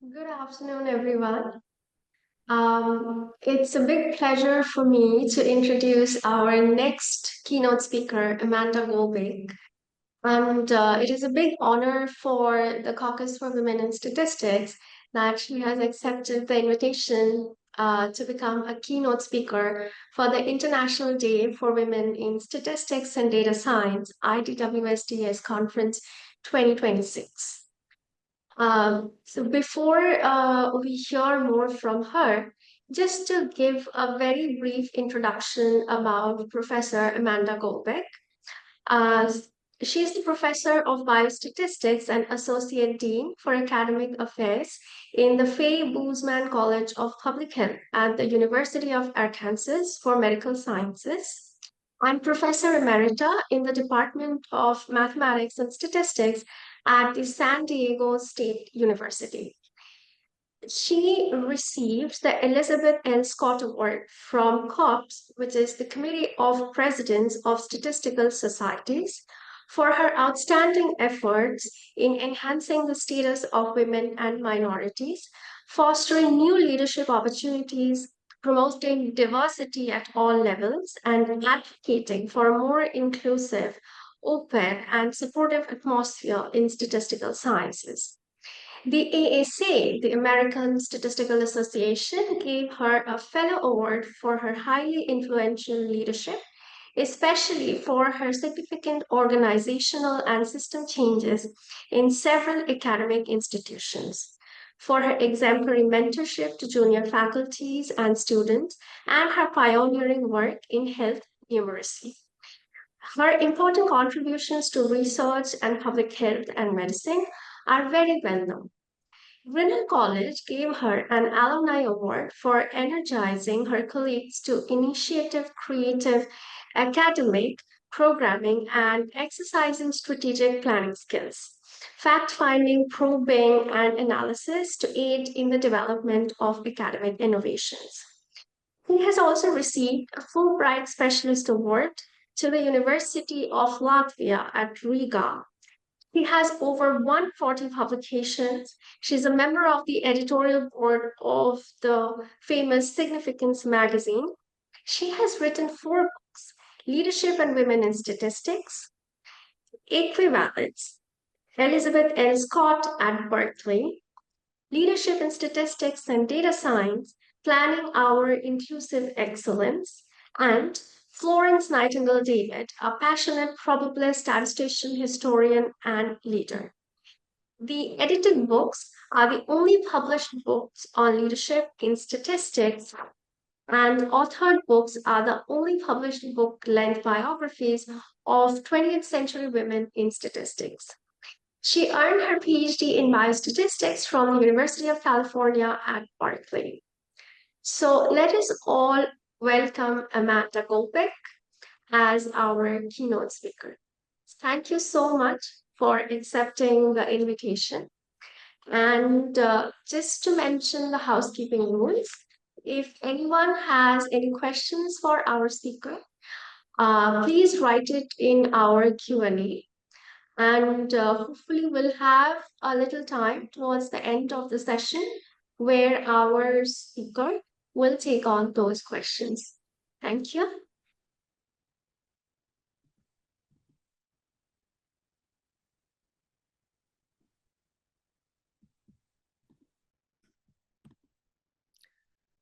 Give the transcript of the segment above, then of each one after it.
Good afternoon, everyone. It's a big pleasure for me to introduce our next keynote speaker, Amanda Golbeck. And it is a big honor for the Caucus for Women in Statistics that she has accepted the invitation to become a keynote speaker for the International Day for Women in Statistics and Data Science, IDWSDS Conference 2026. So before we hear more from her, just to give a very brief introduction about Professor Amanda Golbeck. Uh, she's the Professor of Biostatistics and Associate Dean for Academic Affairs in the Faye Boozman College of Public Health at the University of Arkansas for Medical Sciences. I'm Professor Emerita in the Department of Mathematics and Statistics at the San Diego State University. She received the Elizabeth L. Scott Award from COPS, which is the Committee of Presidents of Statistical Societies, for her outstanding efforts in enhancing the status of women and minorities, fostering new leadership opportunities, promoting diversity at all levels, and advocating for a more inclusive, open, and supportive atmosphere in statistical sciences. The AAC, the American Statistical Association, gave her a fellow award for her highly influential leadership, especially for her significant organizational and system changes in several academic institutions, for her exemplary mentorship to junior faculties and students, and her pioneering work in health numeracy. Her important contributions to research and public health and medicine are very well known. Grinnell College gave her an alumni award for energizing her colleagues to initiative creative academic programming and exercising strategic planning skills, fact finding, probing, and analysis to aid in the development of academic innovations. He has also received a Fulbright Specialist Award to the University of Latvia at Riga. He has over 140 publications. She's a member of the editorial board of the famous Significance magazine. She has written four books: Leadership and Women in Statistics, Equivalence, Elizabeth L. Scott at Berkeley, Leadership in Statistics and Data Science, Planning Our Inclusive Excellence, and Florence Nightingale David, a passionate probabilist, statistician, historian, and leader. The edited books are the only published books on leadership in statistics, and authored books are the only published book length biographies of 20th century women in statistics. She earned her PhD in biostatistics from the University of California at Berkeley. So let us all welcome Amanda Golbeck as our keynote speaker. Thank you so much for accepting the invitation. And just to mention the housekeeping rules, if anyone has any questions for our speaker, please write it in our Q&A. And hopefully we'll have a little time towards the end of the session where our speaker will take on those questions. Thank you.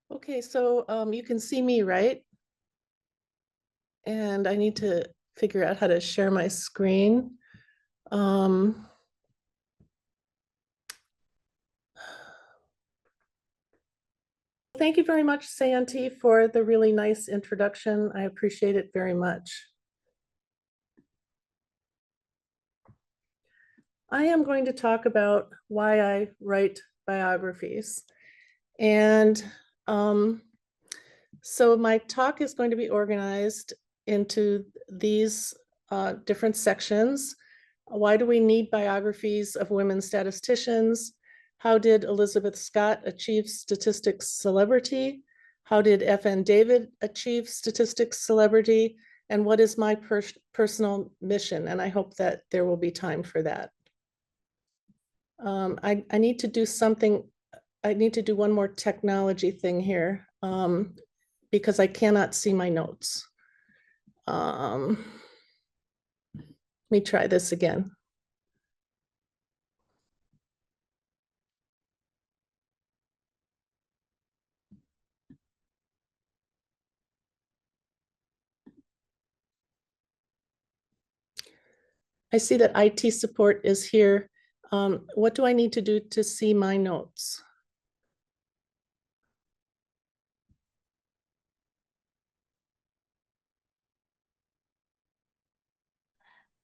Okay, so you can see me, right? And I need to figure out how to share my screen. Thank you very much, Santi, for the really nice introduction. I appreciate it very much. I am going to talk about why I write biographies. And so my talk is going to be organized into these different sections. Why do we need biographies of women statisticians? How did Elizabeth Scott achieve statistics celebrity? How did F.N. David achieve statistics celebrity? And what is my personal mission? And I hope that there will be time for that. I need to do something I need to do one more technology thing here because I cannot see my notes. Let me try this again. I see that IT support is here. What do I need to do to see my notes?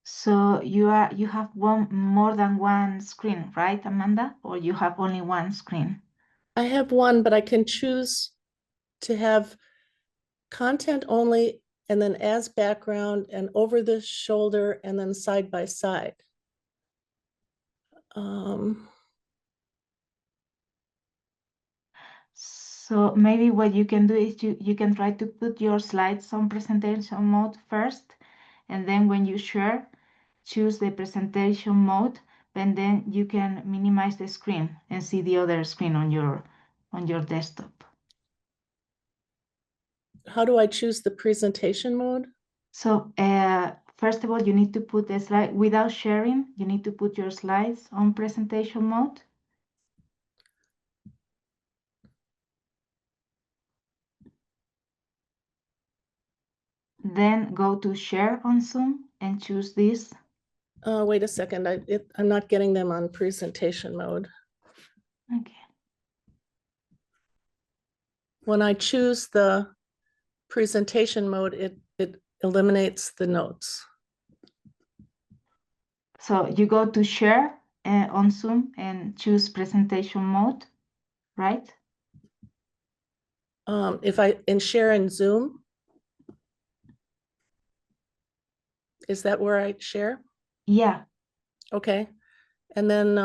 So you have more than one screen, right, Amanda? Or you have only one screen? I have one, but I can choose to have content only, and then as background, and over the shoulder, and then side by side. So maybe what you can do is you can try to put your slides on presentation mode first, and then when you share, choose the presentation mode, and then you can minimize the screen and see the other screen on your desktop. How do I choose the presentation mode? So first of all, you need to put the slide without sharing. You need to put your slides on presentation mode. Then go to share on Zoom and choose this. Wait a second, I'm not getting them on presentation mode. Okay. When I choose the presentation mode, it eliminates the notes. So you go to share on Zoom and choose presentation mode, right? If I share in Zoom, is that where I share? Yeah. Okay, and then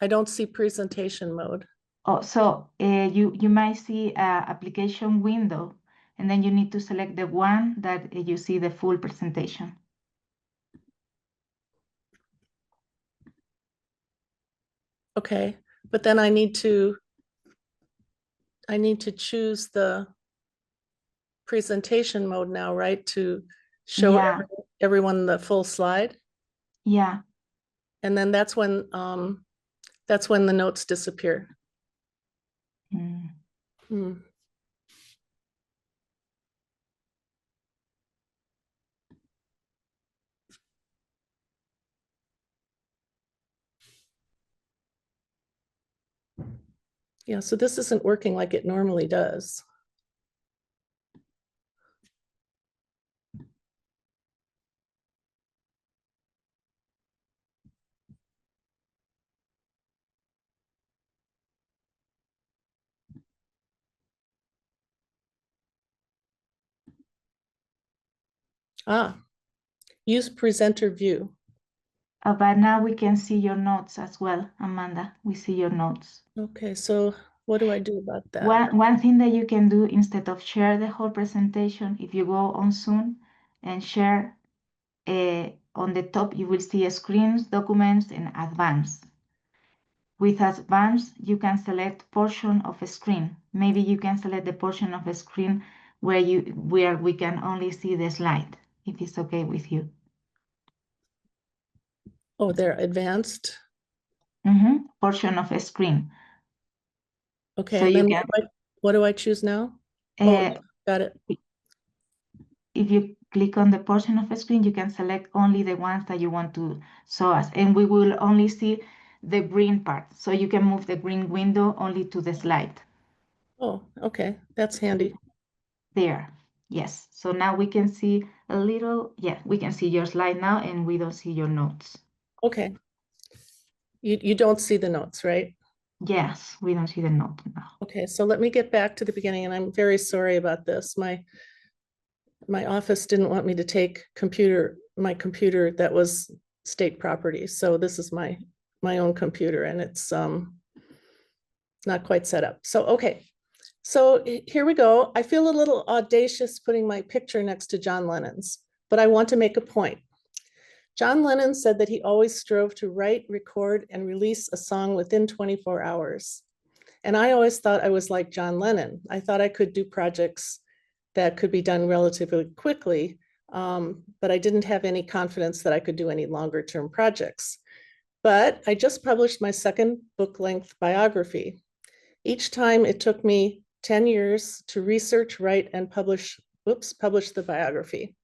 I don't see presentation mode. Oh, so you might see application window, and then you need to select the one that you see the full presentation. Okay, but then I need to choose the presentation mode now, right? To show Yeah. everyone the full slide. Yeah. And then that's when the notes disappear. Mm. Hmm. Yeah, so this isn't working like it normally does. Use presenter view. But now we can see your notes as well, Amanda. We see your notes. Okay, so what do I do about that? One thing that you can do instead of share the whole presentation, if you go on Zoom and share on the top, you will see screens, documents, and advanced. With advanced, you can select portion of a screen. Maybe you can select the portion of a screen where we can only see the slide, if it's okay with you. Oh, they're advanced. Portion of a screen. Okay, So and you then can, what do I choose now? Oh, got it. if you click on the portion of a screen, you can select only the ones that you want to show us, and we will only see the green part. So you can move the green window only to the slide. Oh, okay, that's handy. There, yes. So now we can see a little, yeah, we can see your slide now, and we don't see your notes. Okay. You don't see the notes, right? Yes, we don't see the note now. Okay, so let me get back to the beginning, and I'm very sorry about this. My office didn't want me to take my computer that was state property. So this is my own computer, and it's not quite set up. So, okay. So here we go. I feel a little audacious putting my picture next to John Lennon's, but I want to make a point. John Lennon said that he always strove to write, record, and release a song within 24 hours. And I always thought I was like John Lennon. I thought I could do projects that could be done relatively quickly, but I didn't have any confidence that I could do any longer term projects. But I just published my second book-length biography. Each time it took me 10 years to research, write, and publish the biography.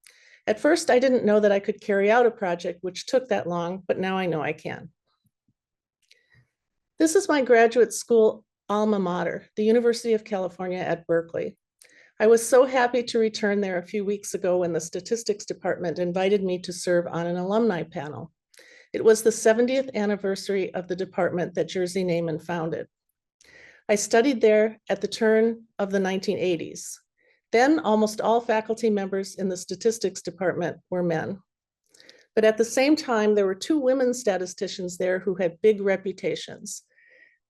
At first, I didn't know that I could carry out a project which took that long, but now I know I can. This is my graduate school alma mater, the University of California at Berkeley. I was so happy to return there a few weeks ago when the statistics department invited me to serve on an alumni panel. It was the 70th anniversary of the department that Jerzy Neyman founded. I studied there at the turn of the 1980s. Then almost all faculty members in the statistics department were men. But at the same time, there were two women statisticians there who had big reputations.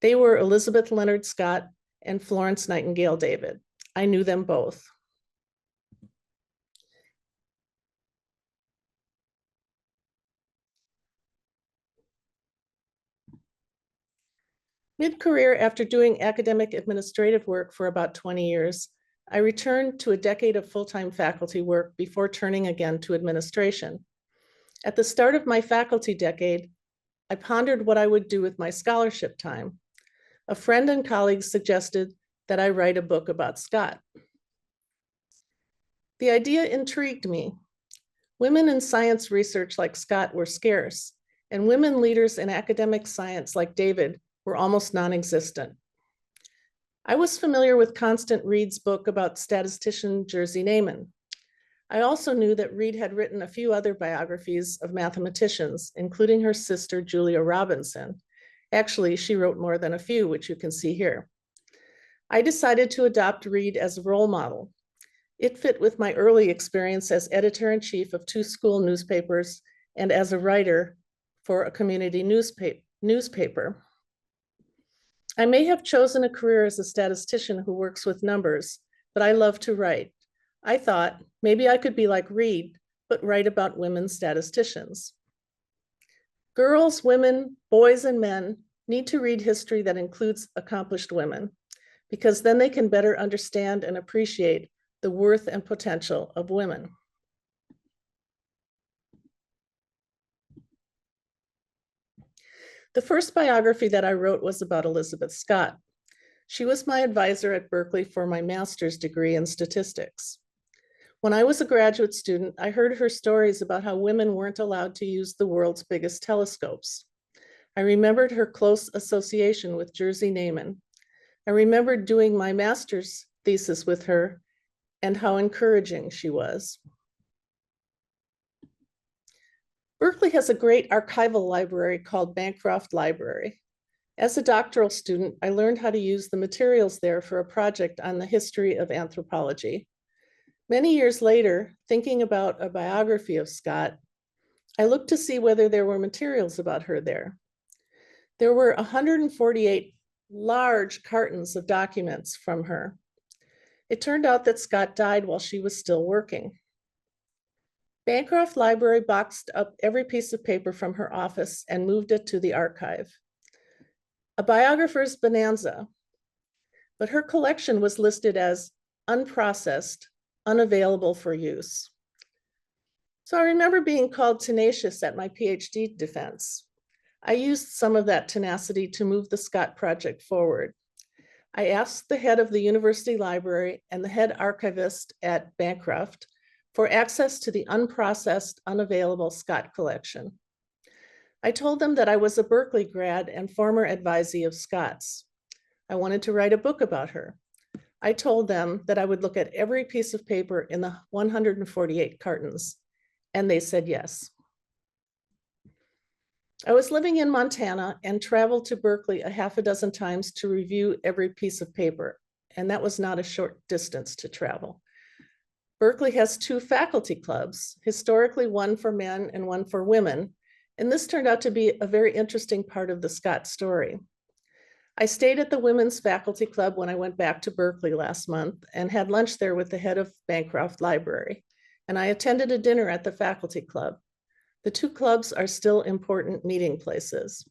They were Elizabeth Leonard Scott and Florence Nightingale David. I knew them both. Mid-career, after doing academic administrative work for about 20 years, I returned to a decade of full-time faculty work before turning again to administration. At the start of my faculty decade, I pondered what I would do with my scholarship time. A friend and colleague suggested that I write a book about Scott. The idea intrigued me. Women in science research like Scott were scarce, and women leaders in academic science like David were almost non-existent. I was familiar with Constance Reed's book about statistician Jerzy Neyman. I also knew that Reed had written a few other biographies of mathematicians, including her sister, Julia Robinson. Actually, she wrote more than a few, which you can see here. I decided to adopt Reed as a role model. It fit with my early experience as editor-in-chief of 2 school newspapers and as a writer for a community newspaper. I may have chosen a career as a statistician who works with numbers, but I love to write. I thought maybe I could be like Reed, but write about women statisticians. Girls, women, boys, and men need to read history that includes accomplished women, because then they can better understand and appreciate the worth and potential of women. The first biography that I wrote was about Elizabeth Scott. She was my advisor at Berkeley for my master's degree in statistics. When I was a graduate student, I heard her stories about how women weren't allowed to use the world's biggest telescopes. I remembered her close association with Jerzy Neyman. I remembered doing my master's thesis with her and how encouraging she was. Berkeley has a great archival library called Bancroft Library. As a doctoral student, I learned how to use the materials there for a project on the history of anthropology. Many years later, thinking about a biography of Scott, I looked to see whether there were materials about her there. There were 148 large cartons of documents from her. It turned out that Scott died while she was still working. Bancroft Library boxed up every piece of paper from her office and moved it to the archive. A biographer's bonanza, but her collection was listed as unprocessed, unavailable for use. So I remember being called tenacious at my PhD defense. I used some of that tenacity to move the Scott project forward. I asked the head of the university library and the head archivist at Bancroft for access to the unprocessed, unavailable Scott collection. I told them that I was a Berkeley grad and former advisee of Scott's. I wanted to write a book about her. I told them that I would look at every piece of paper in the 148 cartons, and they said yes. I was living in Montana and traveled to Berkeley a half a dozen times to review every piece of paper, and that was not a short distance to travel. Berkeley has 2 faculty clubs, historically one for men and one for women, and this turned out to be a very interesting part of the Scott story. I stayed at the Women's Faculty Club when I went back to Berkeley last month and had lunch there with the head of Bancroft Library, and I attended a dinner at the faculty club. The 2 clubs are still important meeting places.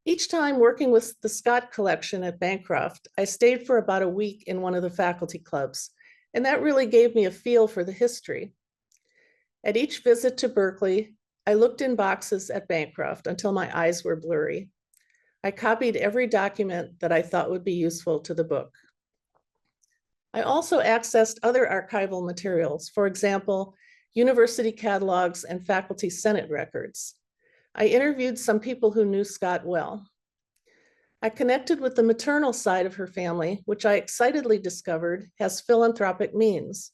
Each time working with the Scott collection at Bancroft, I stayed for about a week in one of the faculty clubs, and that really gave me a feel for the history. At each visit to Berkeley, I looked in boxes at Bancroft until my eyes were blurry. I copied every document that I thought would be useful to the book. I also accessed other archival materials, for example, university catalogs and faculty senate records. I interviewed some people who knew Scott well. I connected with the maternal side of her family, which I excitedly discovered has philanthropic means.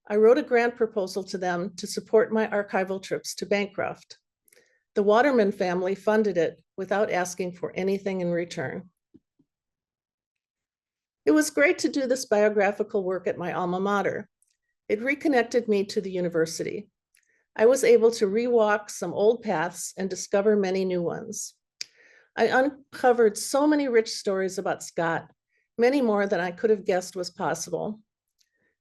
I wrote a grant proposal to them to support my archival trips to Bancroft. The Waterman family funded it without asking for anything in return. It was great to do this biographical work at my alma mater. It reconnected me to the university. I was able to rewalk some old paths and discover many new ones. I uncovered so many rich stories about Scott, many more than I could have guessed was possible.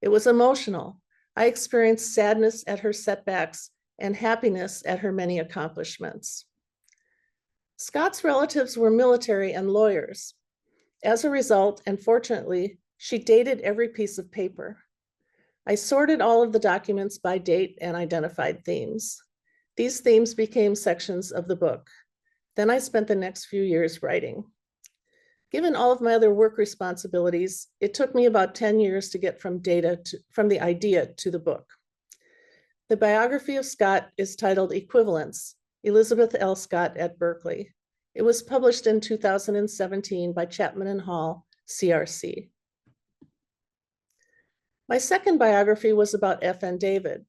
It was emotional. I experienced sadness at her setbacks and happiness at her many accomplishments. Scott's relatives were military and lawyers. As a result, and fortunately, she dated every piece of paper. I sorted all of the documents by date and identified themes. These themes became sections of the book. Then I spent the next few years writing. Given all of my other work responsibilities, it took me about 10 years to get from the idea to the book. The biography of Scott is titled Equivalence, Elizabeth L. Scott at Berkeley. It was published in 2017 by Chapman and Hall, CRC. My second biography was about F.N. David.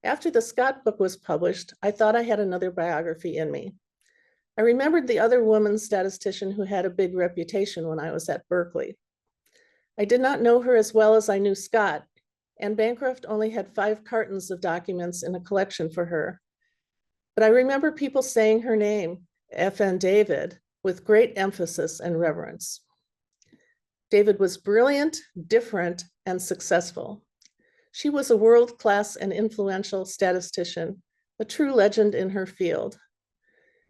After the Scott book was published, I thought I had another biography in me. I remembered the other woman statistician who had a big reputation when I was at Berkeley. I did not know her as well as I knew Scott, and Bancroft only had 5 cartons of documents in a collection for her. But I remember people saying her name, F.N. David, with great emphasis and reverence. David was brilliant, different, and successful. She was a world-class and influential statistician, a true legend in her field.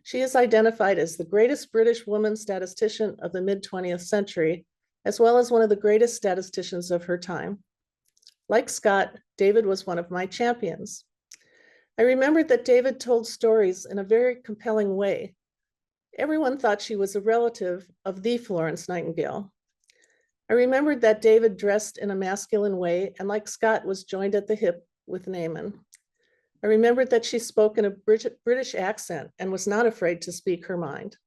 She is identified as the greatest British woman statistician of the mid-20th century, as well as one of the greatest statisticians of her time. Like Scott, David was one of my champions. I remembered that David told stories in a very compelling way. Everyone thought she was a relative of the Florence Nightingale. I remembered that David dressed in a masculine way and, like Scott, was joined at the hip with Naaman. I remembered that she spoke in a British accent and was not afraid to speak her mind.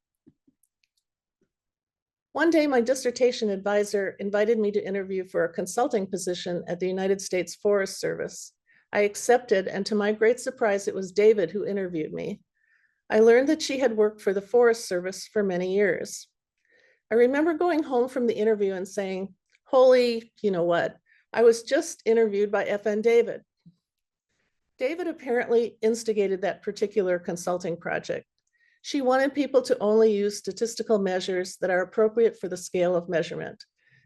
One day, my dissertation advisor invited me to interview for a consulting position at the United States Forest Service. I accepted, and to my great surprise, it was David who interviewed me. I learned that she had worked for the Forest Service for many years. I remember going home from the interview and saying, holy, you know what, I was just interviewed by F.N. David. David apparently instigated that particular consulting project. She wanted people to only use statistical measures that are appropriate for the scale of measurement.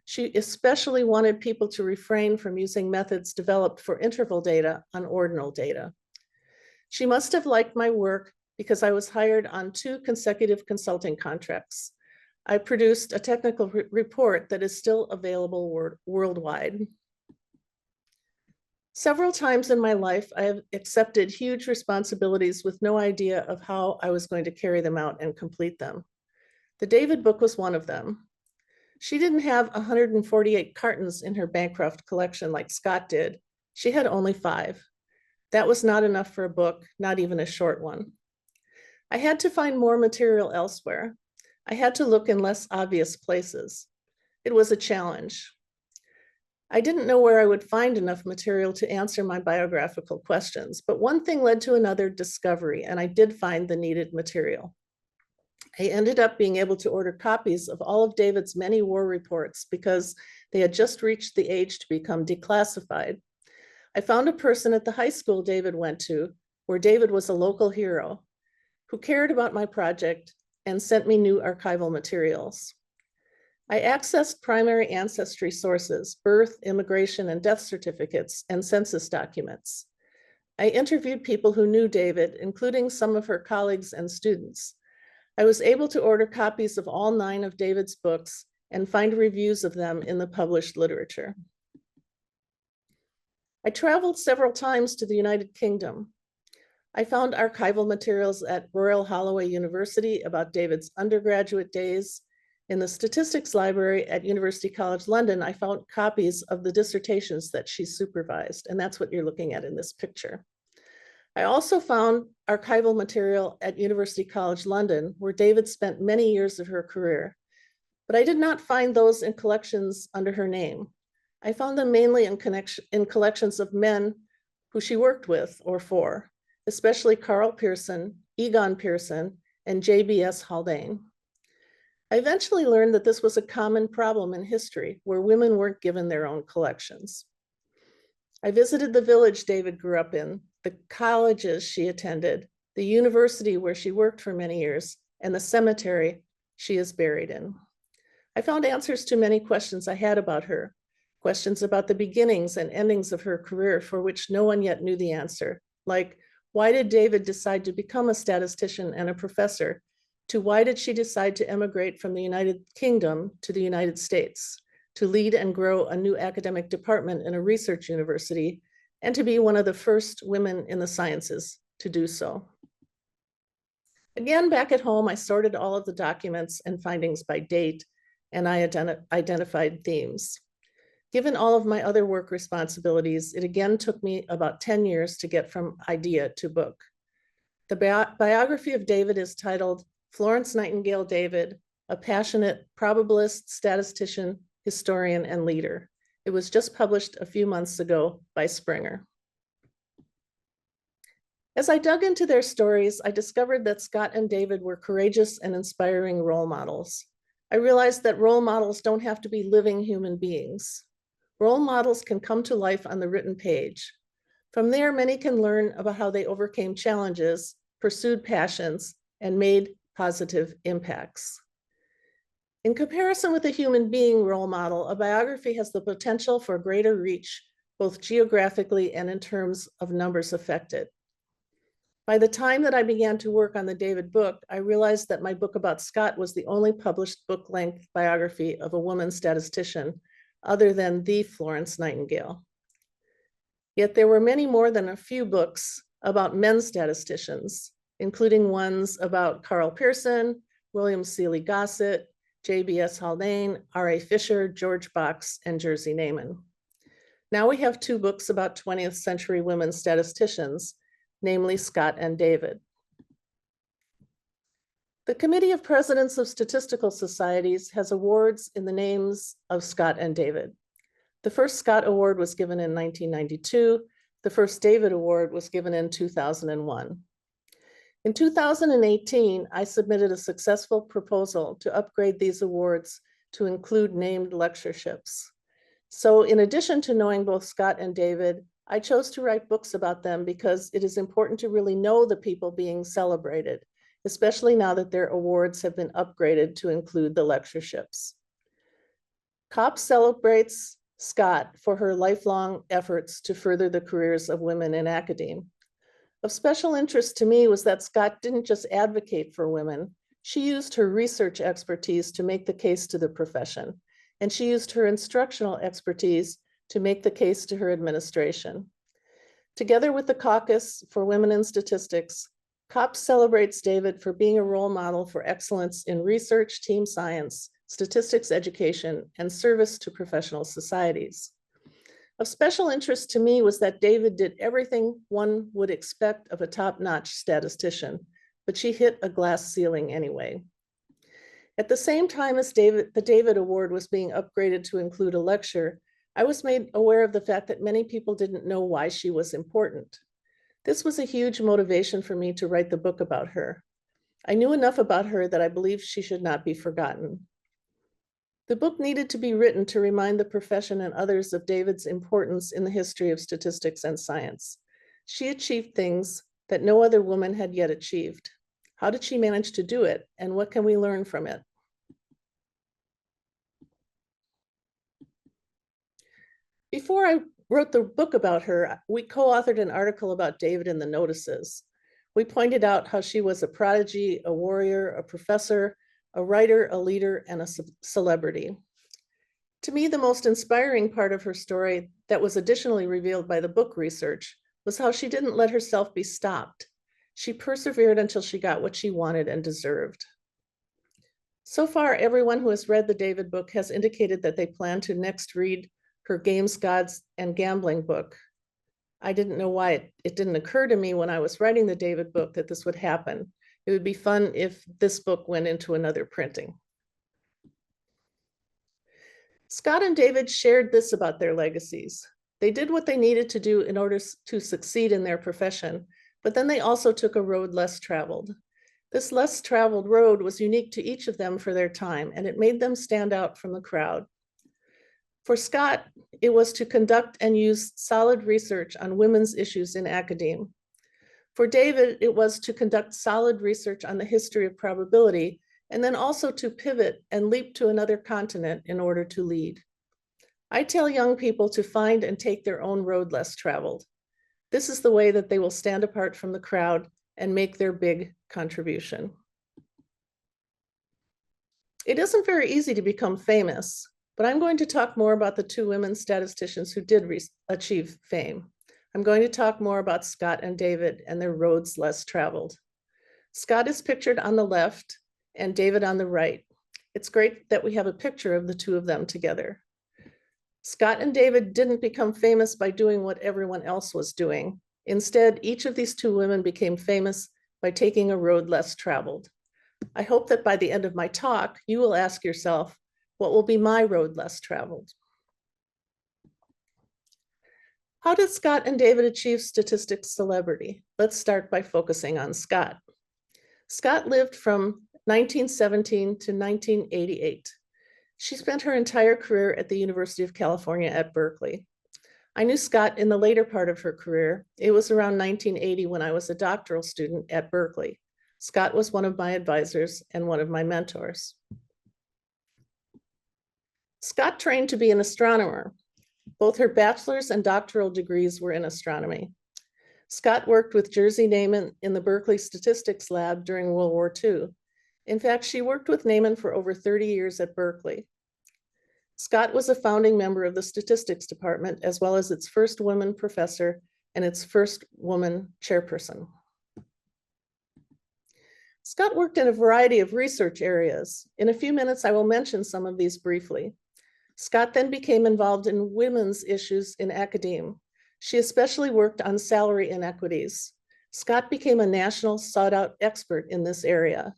She especially wanted people to refrain from using methods developed for interval data on ordinal data. She must have liked my work because I was hired on 2 consecutive consulting contracts. I produced a technical report that is still available worldwide. Several times in my life, I have accepted huge responsibilities with no idea of how I was going to carry them out and complete them. The David book was one of them. She didn't have 148 cartons in her Bancroft collection like Scott did. She had only 5. That was not enough for a book, not even a short one. I had to find more material elsewhere. I had to look in less obvious places. It was a challenge. I didn't know where I would find enough material to answer my biographical questions, but one thing led to another discovery, and I did find the needed material. I ended up being able to order copies of all of David's many war reports because they had just reached the age to become declassified. I found a person at the high school David went to, where David was a local hero, who cared about my project and sent me new archival materials. I accessed primary ancestry sources, birth, immigration, and death certificates, and census documents. I interviewed people who knew David, including some of her colleagues and students. I was able to order copies of all 9 of David's books and find reviews of them in the published literature. I traveled several times to the United Kingdom. I found archival materials at Royal Holloway University about David's undergraduate days. In the statistics library at University College London, I found copies of the dissertations that she supervised, and that's what you're looking at in this picture. I also found archival material at University College London, where David spent many years of her career, but I did not find those in collections under her name. I found them mainly in collections of men who she worked with or for, especially Carl Pearson, Egon Pearson, and JBS Haldane. I eventually learned that this was a common problem in history, where women weren't given their own collections. I visited the village David grew up in, the colleges she attended, the university where she worked for many years, and the cemetery she is buried in. I found answers to many questions I had about her, questions about the beginnings and endings of her career for which no one yet knew the answer, like, why did David decide to become a statistician and a professor, to why did she decide to emigrate from the United Kingdom to the United States, to lead and grow a new academic department in a research university, and to be one of the first women in the sciences to do so. Again, back at home, I sorted all of the documents and findings by date, and I identified themes. Given all of my other work responsibilities, it again took me about 10 years to get from idea to book. The biography of David is titled Florence Nightingale David, a passionate probabilist, statistician, historian, and leader. It was just published a few months ago by Springer. As I dug into their stories, I discovered that Scott and David were courageous and inspiring role models. I realized that role models don't have to be living human beings. Role models can come to life on the written page. From there, many can learn about how they overcame challenges, pursued passions, and made positive impacts. In comparison with a human being role model, a biography has the potential for greater reach, both geographically and in terms of numbers affected. By the time that I began to work on the David book, I realized that my book about Scott was the only published book-length biography of a woman statistician other than the Florence Nightingale. Yet there were many more than a few books about men statisticians, including ones about Carl Pearson, William Seeley Gossett, JBS Haldane, R.A. Fisher, George Box, and Jersey Neyman. Now we have 2 books about 20th century women statisticians, namely Scott and David. The Committee of Presidents of Statistical Societies has awards in the names of Scott and David. The first Scott Award was given in 1992. The first David Award was given in 2001. In 2018, I submitted a successful proposal to upgrade these awards to include named lectureships. So in addition to knowing both Scott and David, I chose to write books about them because it is important to really know the people being celebrated, especially now that their awards have been upgraded to include the lectureships. COP celebrates Scott for her lifelong efforts to further the careers of women in academia. Of special interest to me was that Scott didn't just advocate for women, she used her research expertise to make the case to the profession, and she used her instructional expertise to make the case to her administration. Together with the Caucus for Women in Statistics, COP celebrates David for being a role model for excellence in research, team science, statistics education, and service to professional societies. Of special interest to me was that David did everything one would expect of a top-notch statistician, but she hit a glass ceiling anyway. At the same time as the David Award was being upgraded to include a lecture, I was made aware of the fact that many people didn't know why she was important. This was a huge motivation for me to write the book about her. I knew enough about her that I believed she should not be forgotten. The book needed to be written to remind the profession and others of David's importance in the history of statistics and science. She achieved things that no other woman had yet achieved. How did she manage to do it, and what can we learn from it? Before I wrote the book about her, we co-authored an article about David in the notices. We pointed out how she was a prodigy, a warrior, a professor, a writer, a leader, and a celebrity. To me, the most inspiring part of her story that was additionally revealed by the book research was how she didn't let herself be stopped. She persevered until she got what she wanted and deserved. So far, everyone who has read the David book has indicated that they plan to next read her Games, Gods, and Gambling book. I didn't know why it didn't occur to me when I was writing the David book that this would happen. It would be fun if this book went into another printing. Scott and David shared this about their legacies. They did what they needed to do in order to succeed in their profession, but then they also took a road less traveled. This less traveled road was unique to each of them for their time, and it made them stand out from the crowd. For Scott, it was to conduct and use solid research on women's issues in academia. For David, it was to conduct solid research on the history of probability, and then also to pivot and leap to another continent in order to lead. I tell young people to find and take their own road less traveled. This is the way that they will stand apart from the crowd and make their big contribution. It isn't very easy to become famous, but I'm going to talk more about the two women statisticians who did achieve fame. I'm going to talk more about Scott and David and their roads less traveled. Scott is pictured on the left and David on the right. It's great that we have a picture of the two of them together. Scott and David didn't become famous by doing what everyone else was doing. Instead, each of these two women became famous by taking a road less traveled. I hope that by the end of my talk, you will ask yourself, what will be my road less traveled? How did Scott and David achieve statistics celebrity? Let's start by focusing on Scott. Scott lived from 1917 to 1988. She spent her entire career at the University of California at Berkeley. I knew Scott in the later part of her career. It was around 1980 when I was a doctoral student at Berkeley. Scott was one of my advisors and one of my mentors. Scott trained to be an astronomer. Both her bachelor's and doctoral degrees were in astronomy. Scott worked with Jerzy Neyman in the Berkeley Statistics Lab during World War II. In fact, she worked with Neyman for over 30 years at Berkeley. Scott was a founding member of the statistics department, as well as its first woman professor and its first woman chairperson. Scott worked in a variety of research areas. In a few minutes, I will mention some of these briefly. Scott then became involved in women's issues in academia. She especially worked on salary inequities. Scott became a national sought-out expert in this area.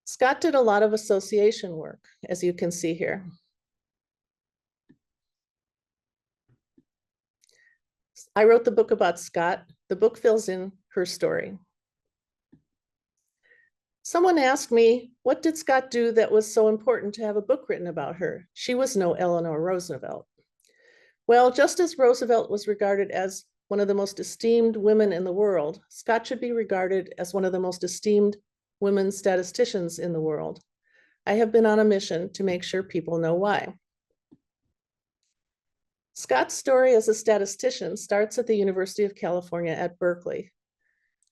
Scott did a lot of association work, as you can see here. I wrote the book about Scott. The book fills in her story. Someone asked me, what did Scott do that was so important to have a book written about her? She was no Eleanor Roosevelt. Well, just as Roosevelt was regarded as one of the most esteemed women in the world, Scott should be regarded as one of the most esteemed women statisticians in the world. I have been on a mission to make sure people know why. Scott's story as a statistician starts at the University of California at Berkeley.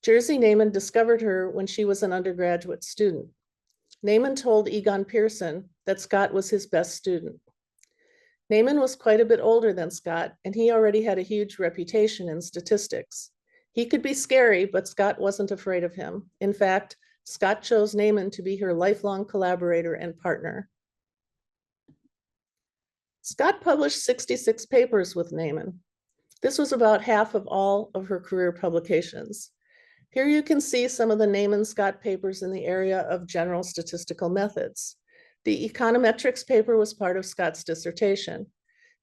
Jerzy Neyman discovered her when she was an undergraduate student. Neyman told Egon Pearson that Scott was his best student. Neyman was quite a bit older than Scott, and he already had a huge reputation in statistics. He could be scary, but Scott wasn't afraid of him. In fact, Scott chose Neyman to be her lifelong collaborator and partner. Scott published 66 papers with Neyman. This was about half of all of her career publications. Here you can see some of the Neyman-Scott papers in the area of general statistical methods. The econometrics paper was part of Scott's dissertation.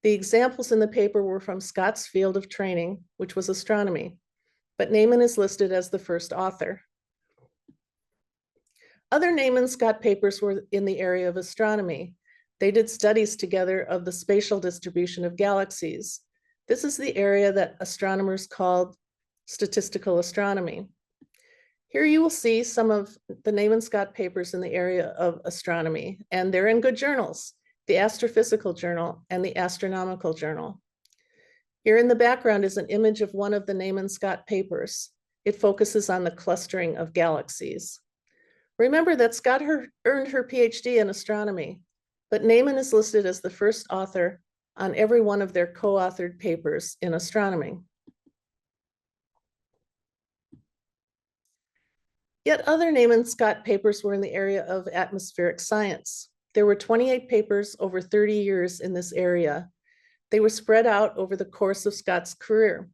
The examples in the paper were from Scott's field of training, which was astronomy, but Neyman is listed as the first author. Other Neyman-Scott papers were in the area of astronomy. They did studies together of the spatial distribution of galaxies. This is the area that astronomers called statistical astronomy. Here you will see some of the Neyman-Scott papers in the area of astronomy, and they're in good journals, the Astrophysical Journal and the Astronomical Journal. Here in the background is an image of one of the Neyman-Scott papers. It focuses on the clustering of galaxies. Remember that Scott earned her PhD in astronomy, but Neyman is listed as the first author on every one of their co-authored papers in astronomy. Yet other Neyman-Scott papers were in the area of atmospheric science. There were 28 papers over 30 years in this area. They were spread out over the course of Scott's career.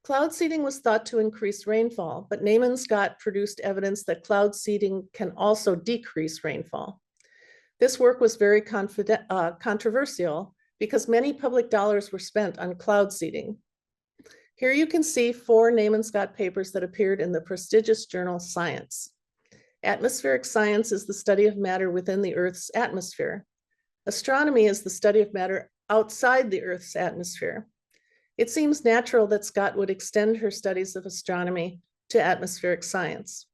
Cloud seeding was thought to increase rainfall, but Neyman-Scott produced evidence that cloud seeding can also decrease rainfall. This work was very controversial because many public dollars were spent on cloud seeding. Here you can see 4 Neyman-Scott papers that appeared in the prestigious journal Science. Atmospheric science is the study of matter within the Earth's atmosphere. Astronomy is the study of matter outside the Earth's atmosphere. It seems natural that Scott would extend her studies of astronomy to atmospheric science,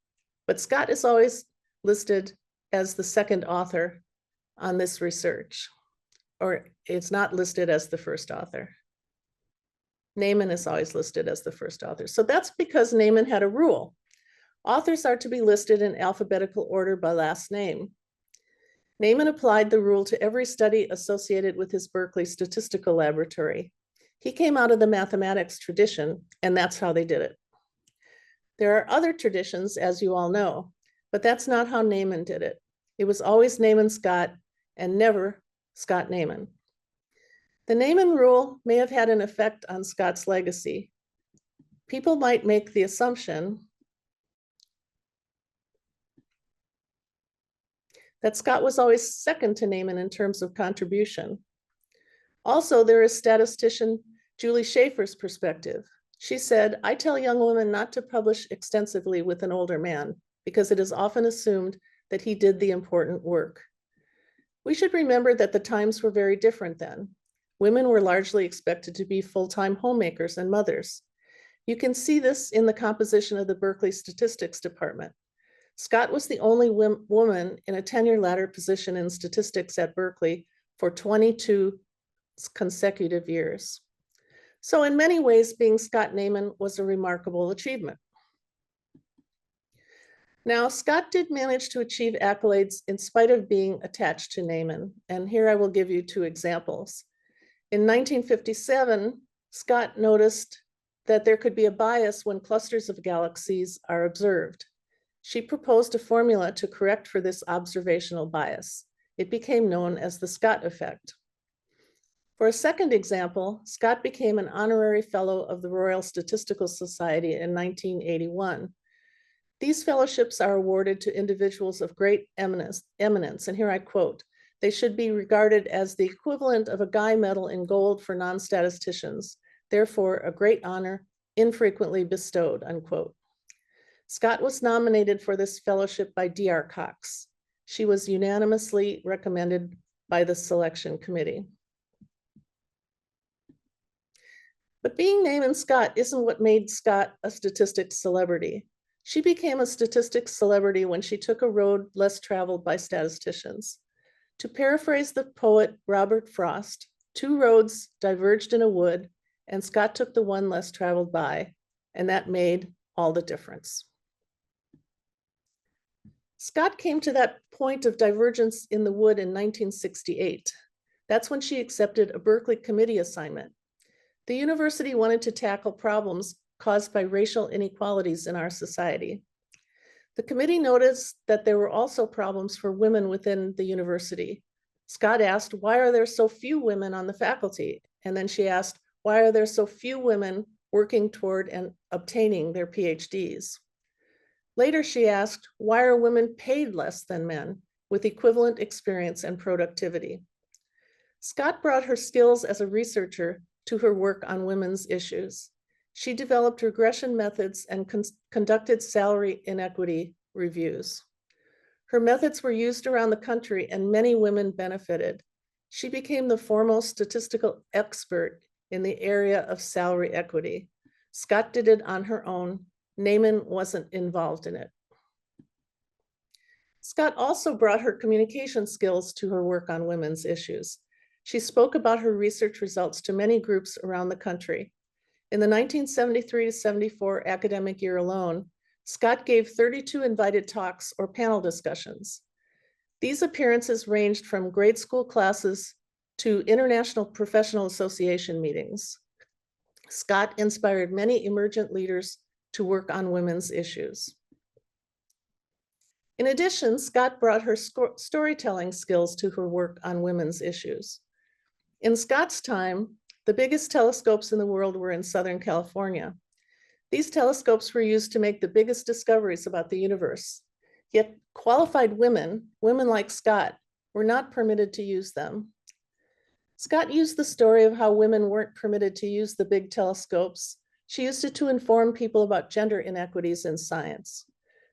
but Scott is always listed as the second author on this research, or it's not listed as the first author. Neyman is always listed as the first author. So that's because Neyman had a rule. Authors are to be listed in alphabetical order by last name. Neyman applied the rule to every study associated with his Berkeley Statistical Laboratory. He came out of the mathematics tradition, and that's how they did it. There are other traditions, as you all know, but that's not how Neyman did it. It was always Neyman-Scott and never Scott-Neyman. The Neyman rule may have had an effect on Scott's legacy. People might make the assumption that Scott was always second to Neyman in terms of contribution. Also, there is statistician Julie Schaefer's perspective. She said, "I tell young women not to publish extensively with an older man because it is often assumed that he did the important work." We should remember that the times were very different then. Women were largely expected to be full-time homemakers and mothers. You can see this in the composition of the Berkeley Statistics Department. Scott was the only woman in a tenure ladder position in statistics at Berkeley for 22 consecutive years. So in many ways, being Scott-Neyman was a remarkable achievement. Now, Scott did manage to achieve accolades in spite of being attached to Neyman, and here I will give you 2 examples. In 1957, Scott noticed that there could be a bias when clusters of galaxies are observed. She proposed a formula to correct for this observational bias. It became known as the Scott effect. For a second example, Scott became an honorary fellow of the Royal Statistical Society in 1981. These fellowships are awarded to individuals of great eminence, and here I quote, "They should be regarded as the equivalent of a Guy medal in gold for non-statisticians, therefore a great honor infrequently bestowed," unquote. Scott was nominated for this fellowship by D.R. Cox. She was unanimously recommended by the selection committee. But being Neyman-Scott isn't what made Scott a statistics celebrity. She became a statistics celebrity when she took a road less traveled by statisticians. To paraphrase the poet Robert Frost, 2 roads diverged in a wood, and Scott took the one less traveled by, and that made all the difference. Scott came to that point of divergence in the wood in 1968. That's when she accepted a Berkeley committee assignment. The university wanted to tackle problems caused by racial inequalities in our society. The committee noticed that there were also problems for women within the university. Scott asked, "Why are there so few women on the faculty?" And then she asked, "Why are there so few women working toward and obtaining their PhDs?" Later, she asked, "Why are women paid less than men with equivalent experience and productivity?" Scott brought her skills as a researcher to her work on women's issues. She developed regression methods and conducted salary inequity reviews. Her methods were used around the country and many women benefited. She became the foremost statistical expert in the area of salary equity. Scott did it on her own. Neyman wasn't involved in it. Scott also brought her communication skills to her work on women's issues. She spoke about her research results to many groups around the country. In the 1973 to 74 academic year alone, Scott gave 32 invited talks or panel discussions. These appearances ranged from grade school classes to international professional association meetings. Scott inspired many emergent leaders to work on women's issues. In addition, Scott brought her storytelling skills to her work on women's issues. In Scott's time, the biggest telescopes in the world were in Southern California. These telescopes were used to make the biggest discoveries about the universe. Yet qualified women like Scott, were not permitted to use them. Scott used the story of how women weren't permitted to use the big telescopes. She used it to inform people about gender inequities in science.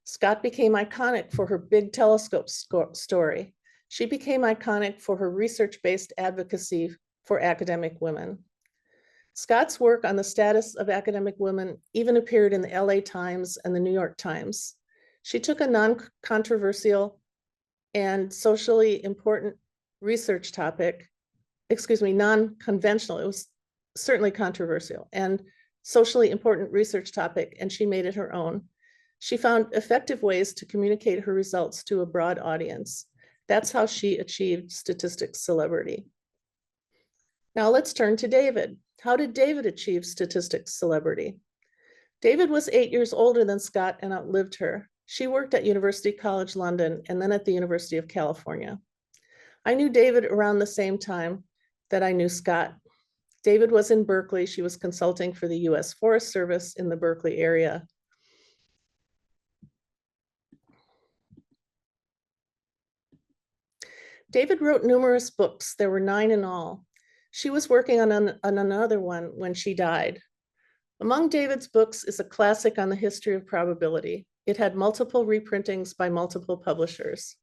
Scott became iconic for her big telescope story. She became iconic for her research-based advocacy for academic women. Scott's work on the status of academic women even appeared in the LA Times and the New York Times. She took a non-controversial and socially important research topic, non-conventional, it was certainly controversial and socially important research topic, and she made it her own. She found effective ways to communicate her results to a broad audience. That's how she achieved statistics celebrity. Now let's turn to David. How did David achieve statistics celebrity? David was 8 years older than Scott and outlived her. She worked at University College London and then at the University of California. I knew David around the same time that I knew Scott. David was in Berkeley. She was consulting for the US Forest Service in the Berkeley area. David wrote numerous books. There were 9 in all. She was working on another one when she died. Among David's books is a classic on the history of probability. It had multiple reprintings by multiple publishers.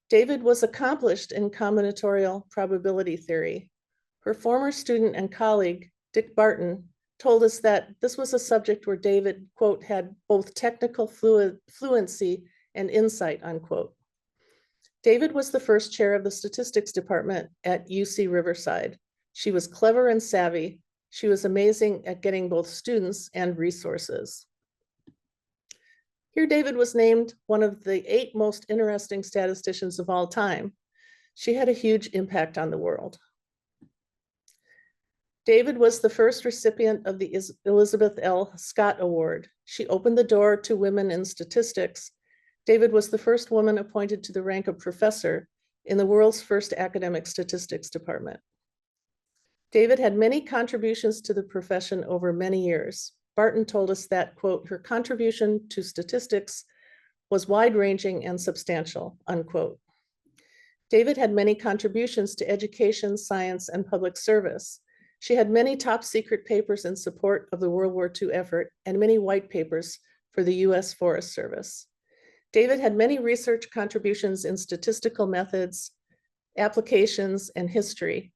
David was accomplished in combinatorial probability theory. Her former student and colleague, Dick Barton, told us that this was a subject where David, quote, had both technical fluency and insight, unquote. David was the first chair of the statistics department at UC Riverside. She was clever and savvy. She was amazing at getting both students and resources. Here, David was named one of the 8 most interesting statisticians of all time. She had a huge impact on the world. David was the first recipient of the Elizabeth L. Scott Award. She opened the door to women in statistics. David was the first woman appointed to the rank of professor in the world's first academic statistics department. David had many contributions to the profession over many years. Barton told us that, quote, her contribution to statistics was wide-ranging and substantial, unquote. David had many contributions to education, science, and public service. She had many top secret papers in support of the World War II effort and many white papers for the US Forest Service. David had many research contributions in statistical methods, applications, and history.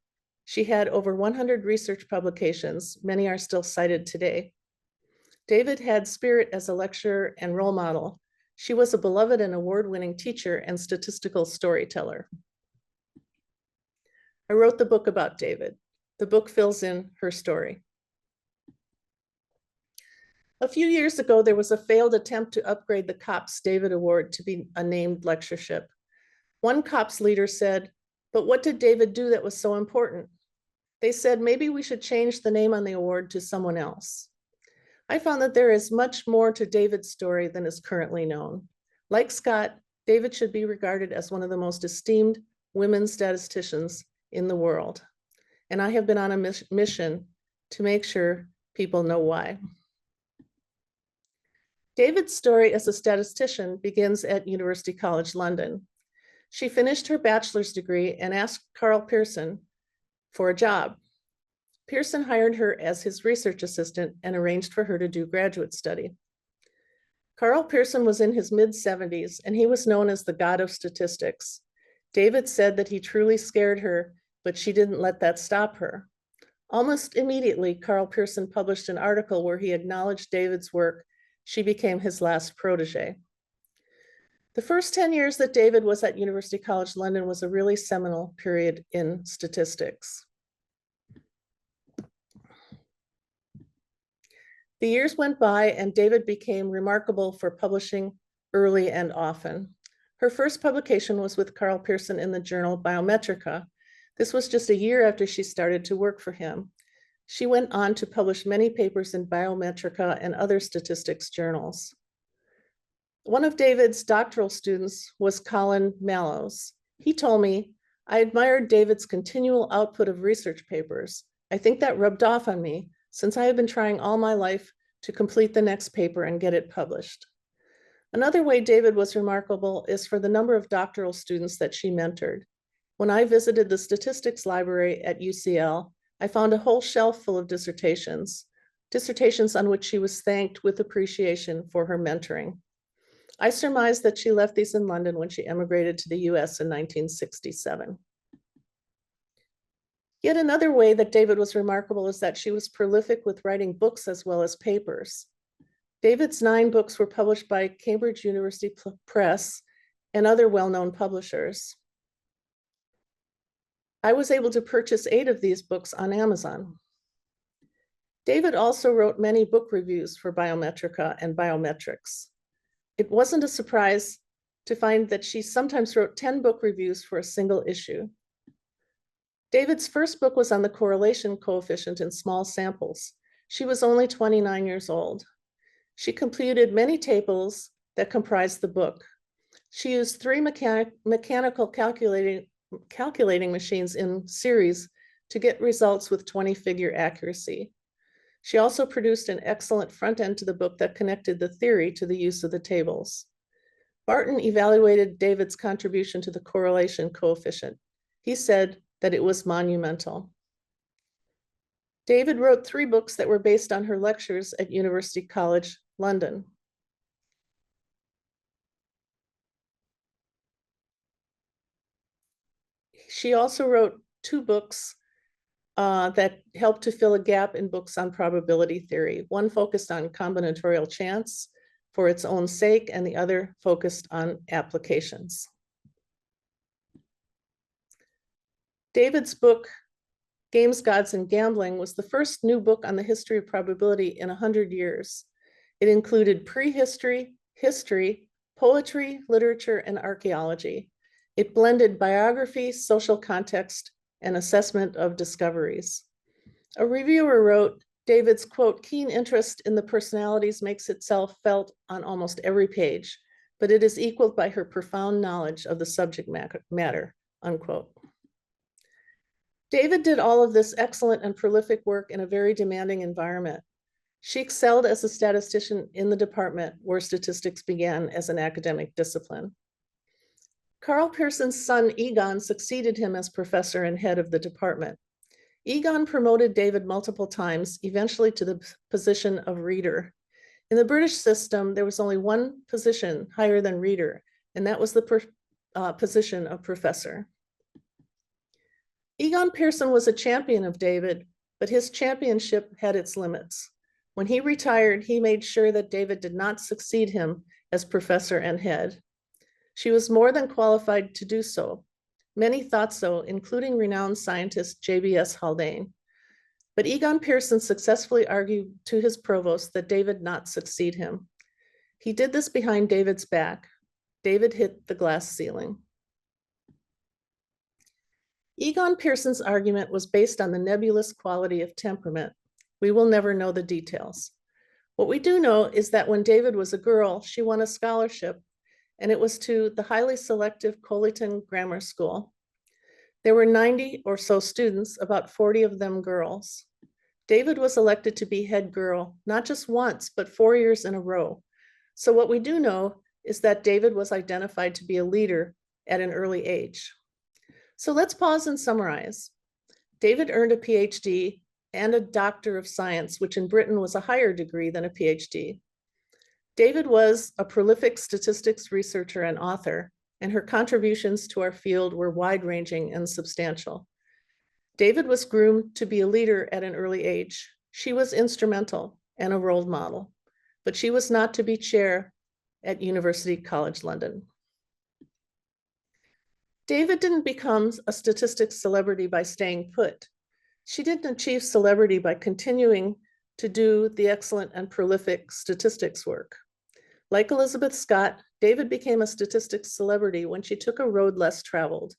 She had over 100 research publications. Many are still cited today. David had spirit as a lecturer and role model. She was a beloved and award-winning teacher and statistical storyteller. I wrote the book about David. The book fills in her story. A few years ago, there was a failed attempt to upgrade the COPS David Award to be a named lectureship. One COPS leader said, "But what did David do that was so important?" They said, "Maybe we should change the name on the award to someone else." I found that there is much more to David's story than is currently known. Like Scott, David should be regarded as one of the most esteemed women statisticians in the world. And I have been on a mission to make sure people know why. David's story as a statistician begins at University College London. She finished her bachelor's degree and asked Carl Pearson for a job. Pearson hired her as his research assistant and arranged for her to do graduate study. Carl Pearson was in his mid-70s and he was known as the god of statistics. David said that he truly scared her, but she didn't let that stop her. Almost immediately, Carl Pearson published an article where he acknowledged David's work. She became his last protege. The first 10 years that David was at University College London was a really seminal period in statistics. The years went by and David became remarkable for publishing early and often. Her first publication was with Carl Pearson in the journal Biometrica. This was just a year after she started to work for him. She went on to publish many papers in Biometrica and other statistics journals. One of David's doctoral students was Colin Mallows. He told me, "I admired David's continual output of research papers. I think that rubbed off on me, since I have been trying all my life to complete the next paper and get it published." Another way David was remarkable is for the number of doctoral students that she mentored. When I visited the statistics library at UCL, I found a whole shelf full of dissertations on which she was thanked with appreciation for her mentoring. I surmise that she left these in London when she emigrated to the US in 1967. Yet another way that David was remarkable is that she was prolific with writing books as well as papers. David's 9 books were published by Cambridge University Press and other well-known publishers. I was able to purchase 8 of these books on Amazon. David also wrote many book reviews for Biometrica and Biometrics. It wasn't a surprise to find that she sometimes wrote 10 book reviews for a single issue. David's first book was on the correlation coefficient in small samples. She was only 29 years old. She computed many tables that comprised the book. She used 3 mechanical calculating machines in series to get results with 20-figure accuracy. She also produced an excellent front end to the book that connected the theory to the use of the tables. Barton evaluated David's contribution to the correlation coefficient. He said that it was monumental. David wrote 3 books that were based on her lectures at University College London. She also wrote 2 books that helped to fill a gap in books on probability theory. One focused on combinatorial chance for its own sake, and the other focused on applications. David's book, Games, Gods, and Gambling, was the first new book on the history of probability in 100 years. It included prehistory, history, poetry, literature, and archaeology. It blended biography, social context, and assessment of discoveries. A reviewer wrote, David's, quote, keen interest in the personalities makes itself felt on almost every page, but it is equaled by her profound knowledge of the subject matter, unquote. David did all of this excellent and prolific work in a very demanding environment. She excelled as a statistician in the department where statistics began as an academic discipline. Carl Pearson's son, Egon, succeeded him as professor and head of the department. Egon promoted David multiple times, eventually to the position of reader. In the British system, there was only one position higher than reader, and that was the position of professor. Egon Pearson was a champion of David, but his championship had its limits. When he retired, he made sure that David did not succeed him as professor and head. She was more than qualified to do so. Many thought so, including renowned scientist J.B.S. Haldane. But Egon Pearson successfully argued to his provost that David not succeed him. He did this behind David's back. David hit the glass ceiling. Egon Pearson's argument was based on the nebulous quality of temperament. We will never know the details. What we do know is that when David was a girl, she won a scholarship, and it was to the highly selective Collyton Grammar School. There were 90 or so students, about 40 of them girls. David was elected to be head girl, not just once, but 4 years in a row. So what we do know is that David was identified to be a leader at an early age. So let's pause and summarize. David earned a PhD and a Doctor of Science, which in Britain was a higher degree than a PhD. David was a prolific statistics researcher and author, and her contributions to our field were wide-ranging and substantial. David was groomed to be a leader at an early age. She was instrumental and a role model, but she was not to be chair at University College London. David didn't become a statistics celebrity by staying put. She didn't achieve celebrity by continuing to do the excellent and prolific statistics work. Like Elizabeth Scott, David became a statistics celebrity when she took a road less traveled.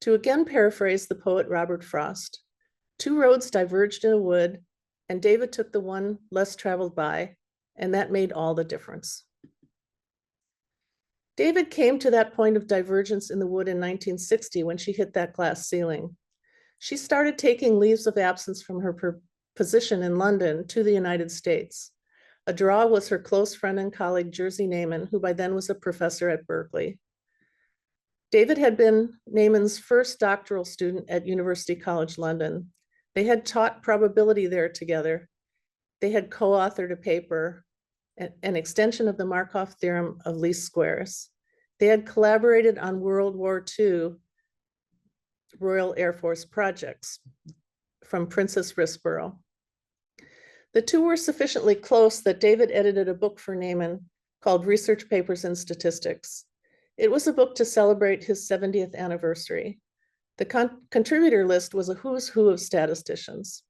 To again paraphrase the poet Robert Frost, two roads diverged in a wood, and David took the one less traveled by, and that made all the difference. David came to that point of divergence in the wood in 1960 when she hit that glass ceiling. She started taking leaves of absence from her position in London to the United States. A draw was her close friend and colleague, Jerzy Neyman, who by then was a professor at Berkeley. David had been Neyman's first doctoral student at University College London. They had taught probability there together. They had co-authored a paper, an extension of the Markov theorem of least squares. They had collaborated on World War II Royal Air Force projects from Princess Risborough. The two were sufficiently close that David edited a book for Neyman called Research Papers in Statistics. It was a book to celebrate his 70th anniversary. The contributor list was a who's who of statisticians.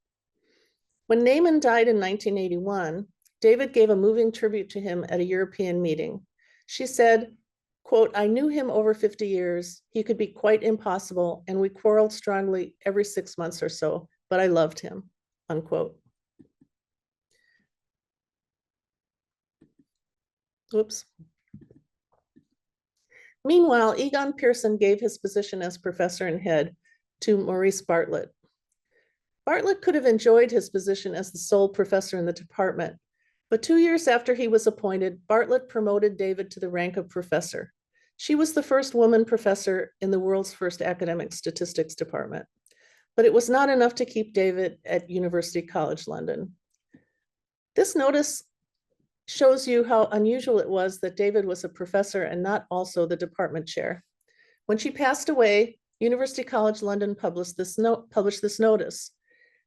When Neyman died in 1981, David gave a moving tribute to him at a European meeting. She said, quote, "I knew him over 50 years. He could be quite impossible, and we quarreled strongly every 6 months or so, but I loved him," unquote. Oops. Meanwhile, Egon Pearson gave his position as professor and head to Maurice Bartlett. Bartlett could have enjoyed his position as the sole professor in the department, but 2 years after he was appointed, Bartlett promoted David to the rank of professor. She was the first woman professor in the world's first academic statistics department, but it was not enough to keep David at University College London. This notice shows you how unusual it was that David was a professor and not also the department chair. When she passed away, University College London published this notice.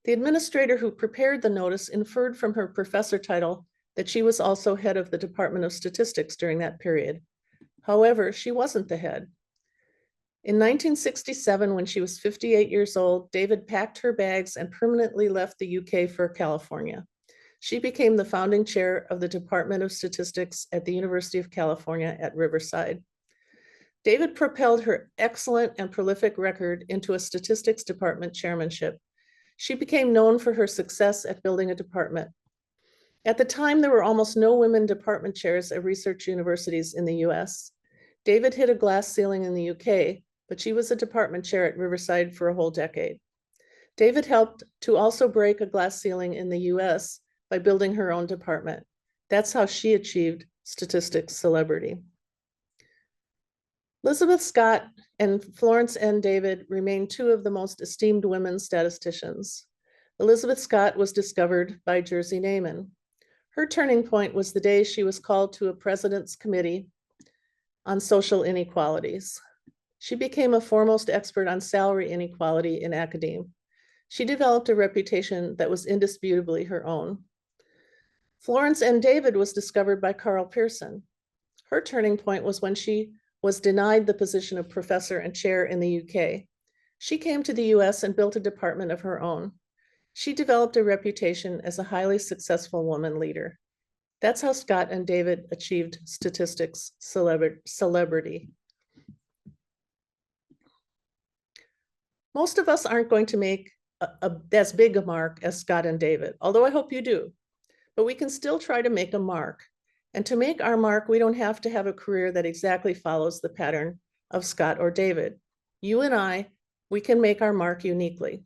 The administrator who prepared the notice inferred from her professor title that she was also head of the Department of Statistics during that period. However, she wasn't the head. In 1967, when she was 58 years old, David packed her bags and permanently left the UK for California. She became the founding chair of the Department of Statistics at the University of California at Riverside. David propelled her excellent and prolific record into a statistics department chairmanship. She became known for her success at building a department. At the time, there were almost no women department chairs at research universities in the US. David hit a glass ceiling in the UK, but she was a department chair at Riverside for a whole decade. David helped to also break a glass ceiling in the US by building her own department. That's how she achieved statistics celebrity. Elizabeth Scott and Florence N. David remain two of the most esteemed women statisticians. Elizabeth Scott was discovered by Jerzy Neyman. Her turning point was the day she was called to a president's committee on social inequalities. She became a foremost expert on salary inequality in academia. She developed a reputation that was indisputably her own. Florence N. David was discovered by Carl Pearson. Her turning point was when she was denied the position of professor and chair in the UK. She came to the US and built a department of her own. She developed a reputation as a highly successful woman leader. That's how Scott and David achieved statistics celebrity. Most of us aren't going to make as big a mark as Scott and David, although I hope you do. But we can still try to make a mark. And to make our mark, we don't have to have a career that exactly follows the pattern of Scott or David. You and I, we can make our mark uniquely.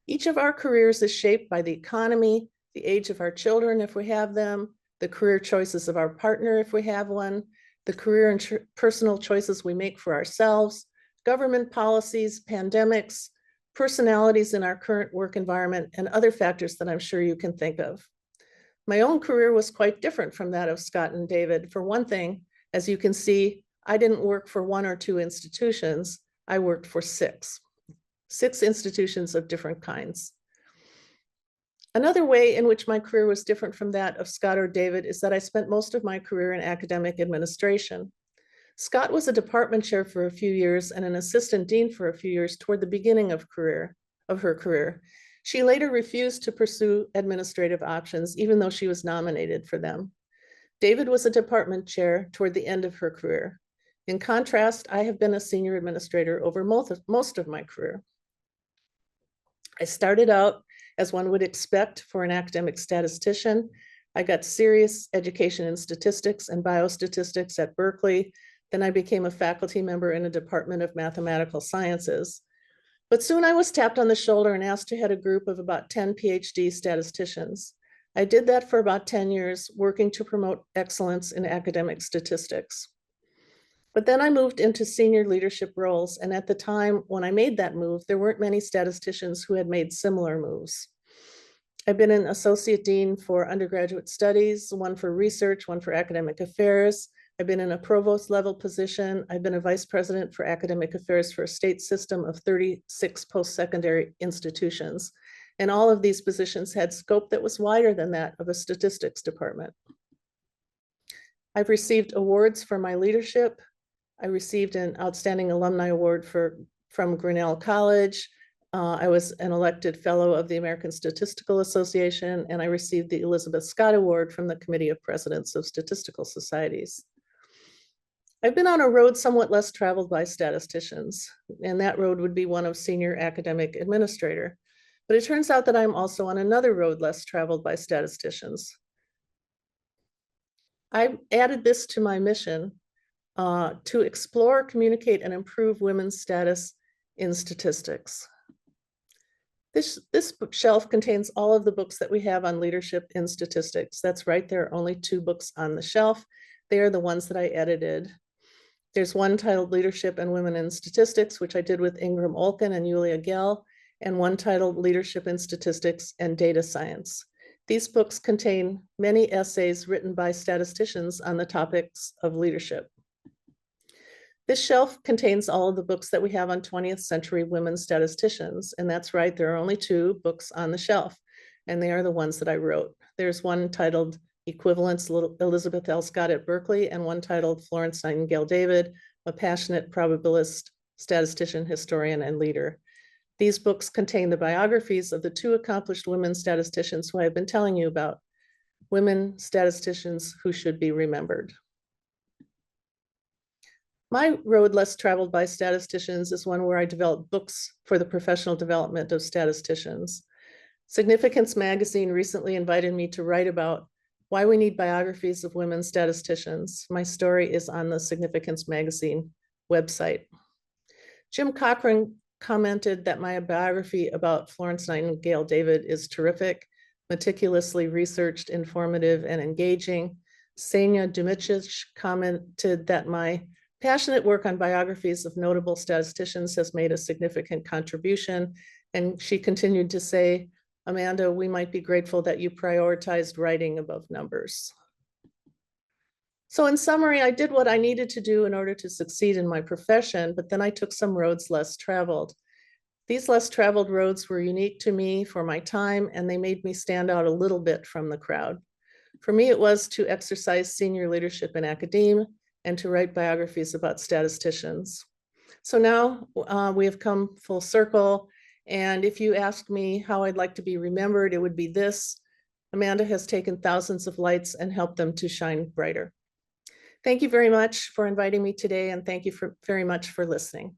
Each of our careers is shaped by the economy, the age of our children, if we have them, the career choices of our partner, if we have one, the career and personal choices we make for ourselves, government policies, pandemics, personalities in our current work environment, and other factors that I'm sure you can think of. My own career was quite different from that of Scott and David. For one thing, as you can see, I didn't work for one or two institutions. I worked for six institutions of different kinds. Another way in which my career was different from that of Scott or David is that I spent most of my career in academic administration. Scott was a department chair for a few years and an assistant dean for a few years toward the beginning of her career. She later refused to pursue administrative options, even though she was nominated for them. David was a department chair toward the end of her career. In contrast, I have been a senior administrator over most of my career. I started out as one would expect for an academic statistician. I got serious education in statistics and biostatistics at Berkeley. Then I became a faculty member in a department of mathematical sciences. But soon I was tapped on the shoulder and asked to head a group of about 10 PhD statisticians. I did that for about 10 years, working to promote excellence in academic statistics. But then I moved into senior leadership roles. And at the time when I made that move, there weren't many statisticians who had made similar moves. I've been an associate dean for undergraduate studies, one for research, one for academic affairs. I've been in a provost level position. I've been a vice president for academic affairs for a state system of 36 post-secondary institutions. And all of these positions had scope that was wider than that of a statistics department. I've received awards for my leadership. I received an Outstanding Alumni Award from Grinnell College. I was an elected fellow of the American Statistical Association, and I received the Elizabeth Scott Award from the Committee of Presidents of Statistical Societies. I've been on a road somewhat less traveled by statisticians, and that road would be one of senior academic administrator. But it turns out that I'm also on another road less traveled by statisticians. I added this to my mission to explore, communicate, and improve women's status in statistics. This bookshelf contains all of the books that we have on leadership in statistics. That's right, there are only 2 books on the shelf. They are the ones that I edited. There's one titled Leadership and Women in Statistics, which I did with Ingram Olkin and Julia Gell, and one titled Leadership in Statistics and Data Science. These books contain many essays written by statisticians on the topics of leadership. This shelf contains all of the books that we have on 20th century women statisticians. And that's right, there are only 2 books on the shelf, and they are the ones that I wrote. There's one titled Equivalence, Elizabeth L. Scott at Berkeley, and one titled Florence Nightingale David, a passionate probabilist, statistician, historian, and leader. These books contain the biographies of the 2 accomplished women statisticians who I've been telling you about, women statisticians who should be remembered. My road less traveled by statisticians is one where I develop books for the professional development of statisticians. Significance magazine recently invited me to write about why we need biographies of women statisticians. My story is on the Significance magazine website. Jim Cochran commented that my biography about Florence Nightingale David is terrific, meticulously researched, informative, and engaging. Senya Dumicic commented that my passionate work on biographies of notable statisticians has made a significant contribution. And she continued to say, Amanda, we might be grateful that you prioritized writing above numbers. So in summary, I did what I needed to do in order to succeed in my profession, but then I took some roads less traveled. These less traveled roads were unique to me for my time, and they made me stand out a little bit from the crowd. For me, it was to exercise senior leadership in academia and to write biographies about statisticians. So now we have come full circle. And if you ask me how I'd like to be remembered, it would be this: Amanda has taken thousands of lights and helped them to shine brighter. Thank you very much for inviting me today, and thank you very much for listening.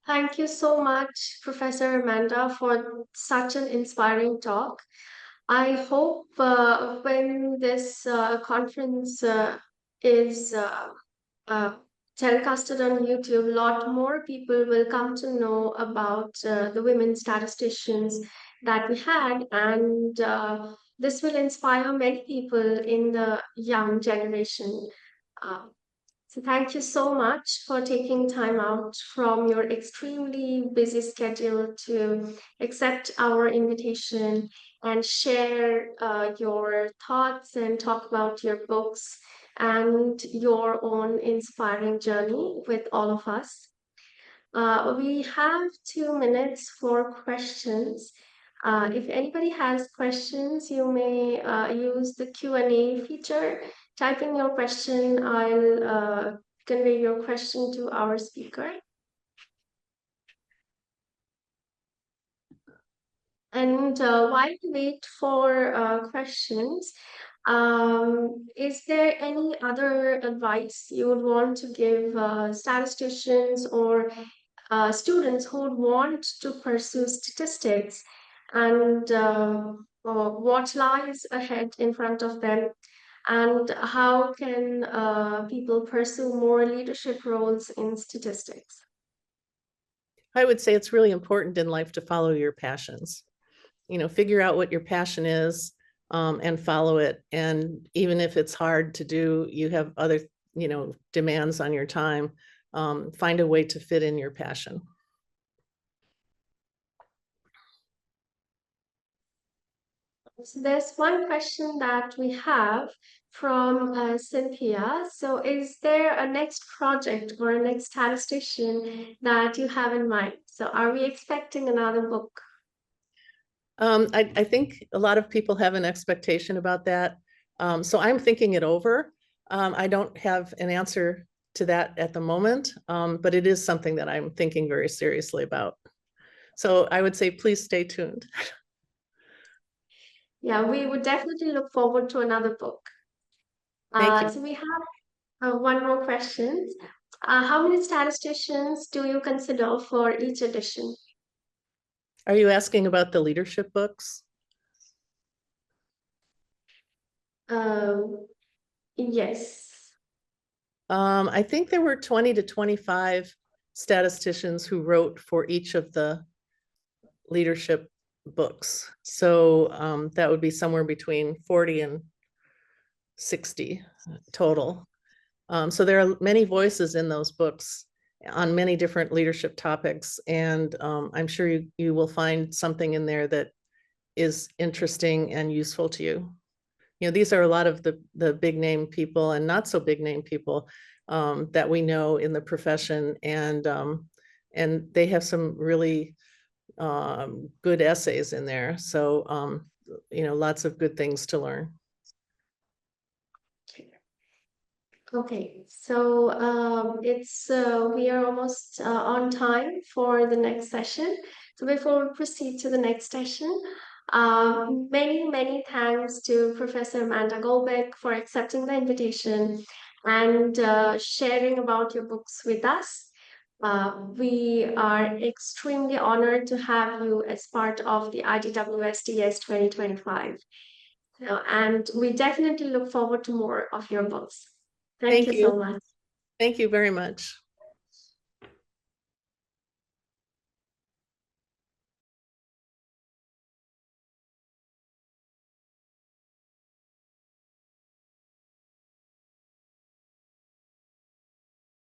Thank you so much, Professor Amanda, for such an inspiring talk. I hope when this conference is telecasted on YouTube, a lot more people will come to know about the women statisticians that we had, and this will inspire many people in the young generation. So thank you so much for taking time out from your extremely busy schedule to accept our invitation and share your thoughts and talk about your books and your own inspiring journey with all of us. We have 2 minutes for questions. If anybody has questions, you may use the Q&A feature. Type in your question. I'll convey your question to our speaker. And while we wait for questions, is there any other advice you would want to give statisticians or students who would want to pursue statistics, and what lies ahead in front of them, and how can people pursue more leadership roles in statistics? I would say it's really important in life to follow your passions. Figure out what your passion is, and follow it. And even if it's hard to do, you have other, demands on your time, find a way to fit in your passion. So there's one question that we have from Cynthia. So is there a next project or a next statistician that you have in mind? So are we expecting another book? I think a lot of people have an expectation about that. So I'm thinking it over. I don't have an answer to that at the moment, but it is something that I'm thinking very seriously about. So I would say, please stay tuned. Yeah, we would definitely look forward to another book. Thank you. So we have one more question. How many statisticians do you consider for each edition? Are you asking about the leadership books? Yes. I think there were 20 to 25 statisticians who wrote for each of the leadership books. So that would be somewhere between 40 and 60 total. So there are many voices in those books on many different leadership topics. And I'm sure you will find something in there that is interesting and useful to you. These are a lot of the big name people and not so big name people that we know in the profession. And they have some really good essays in there. So, lots of good things to learn. Okay, so we are almost on time for the next session. So before we proceed to the next session, many thanks to Professor Amanda Golbeck for accepting the invitation and sharing about your books with us. We are extremely honored to have you as part of the IDWSDS 2025. And we definitely look forward to more of your books. Thank you so much. Thank you very much.